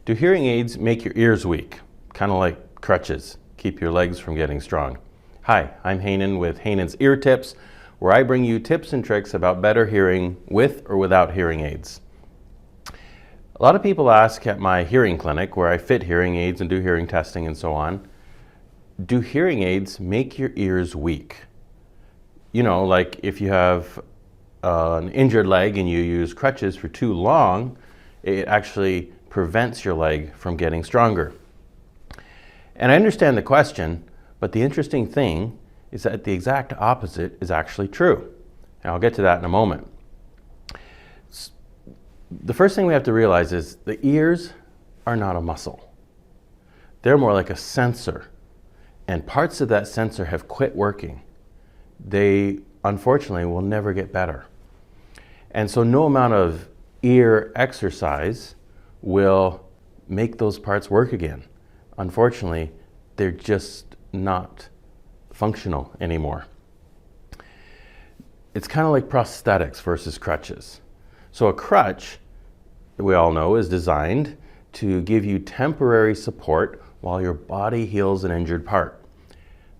Do hearing aids make your ears weak? Kind of like crutches, keep your legs from getting strong. Hi, I'm Hanan with Hanan's Ear Tips, where I bring you tips and tricks about better hearing with or without hearing aids. A lot of people ask at my hearing clinic, where I fit hearing aids and do hearing testing and so on, do hearing aids make your ears weak? You know, like if you have an injured leg and you use crutches for too long, it actually prevents your leg from getting stronger. And I understand the question, but the interesting thing is that the exact opposite is actually true. And I'll get to that in a moment. The first thing we have to realize is the ears are not a muscle. They're more like a sensor, and parts of that sensor have quit working. They, unfortunately, will never get better. And so no amount of ear exercise will make those parts work again. Unfortunately, they're just not functional anymore. It's kind of like prosthetics versus crutches. So a crutch, we all know, is designed to give you temporary support while your body heals an injured part.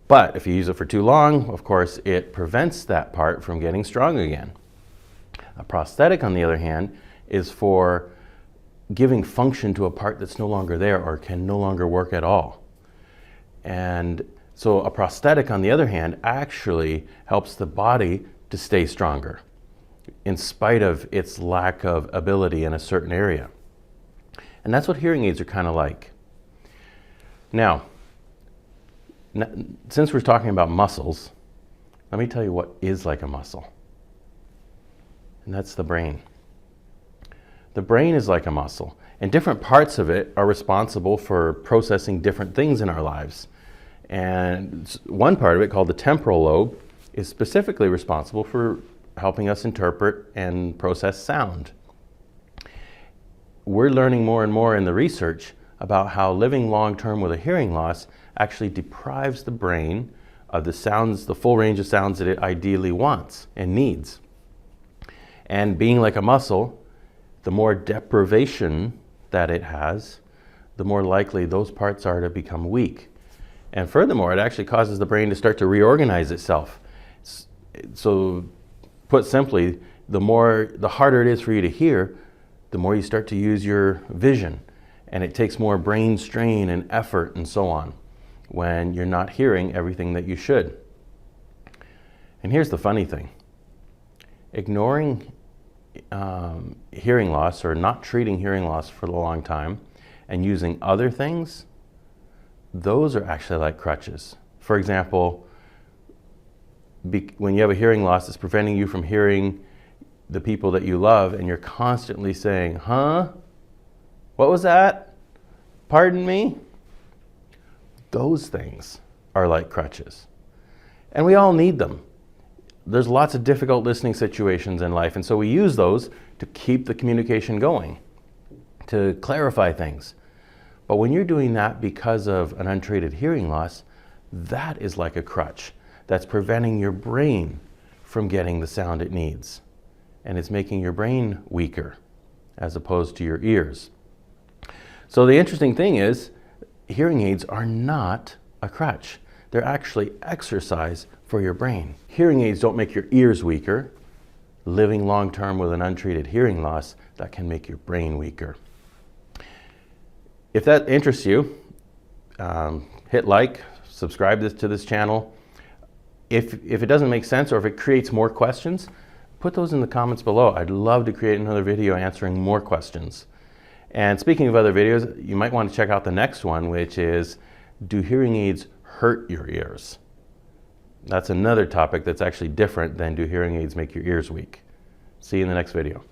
But if you use it for too long, of course, it prevents that part from getting strong again. A prosthetic, on the other hand, is for giving function to a part that's no longer there or can no longer work at all. And so a prosthetic, on the other hand, actually helps the body to stay stronger in spite of its lack of ability in a certain area. And that's what hearing aids are kind of like. Now, since we're talking about muscles, let me tell you what is like a muscle. And that's the brain. The brain is like a muscle, and different parts of it are responsible for processing different things in our lives. And one part of it, called the temporal lobe, is specifically responsible for helping us interpret and process sound. We're learning more and more in the research about how living long-term with a hearing loss actually deprives the brain of the sounds, the full range of sounds that it ideally wants and needs. And being like a muscle, the more deprivation that it has, the more likely those parts are to become weak. And furthermore, it actually causes the brain to start to reorganize itself. So, put simply, the harder it is for you to hear, the more you start to use your vision. And it takes more brain strain and effort and so on when you're not hearing everything that you should. And here's the funny thing. Ignoring hearing loss, or not treating hearing loss for a long time and using other things, those are actually like crutches. For example, when you have a hearing loss that's preventing you from hearing the people that you love, and you're constantly saying, huh? What was that? Pardon me? Those things are like crutches. And we all need them. There's lots of difficult listening situations in life, and so we use those to keep the communication going, to clarify things. But when you're doing that because of an untreated hearing loss, that is like a crutch that's preventing your brain from getting the sound it needs. And it's making your brain weaker as opposed to your ears. So the interesting thing is, hearing aids are not a crutch. They're actually exercise for your brain. Hearing aids don't make your ears weaker. Living long-term with an untreated hearing loss, that can make your brain weaker. If that interests you, hit like, subscribe to this channel. If it doesn't make sense, or if it creates more questions, put those in the comments below. I'd love to create another video answering more questions. And speaking of other videos, you might want to check out the next one, which is, do hearing aids hurt your ears? That's another topic that's actually different than do hearing aids make your ears weak. See you in the next video.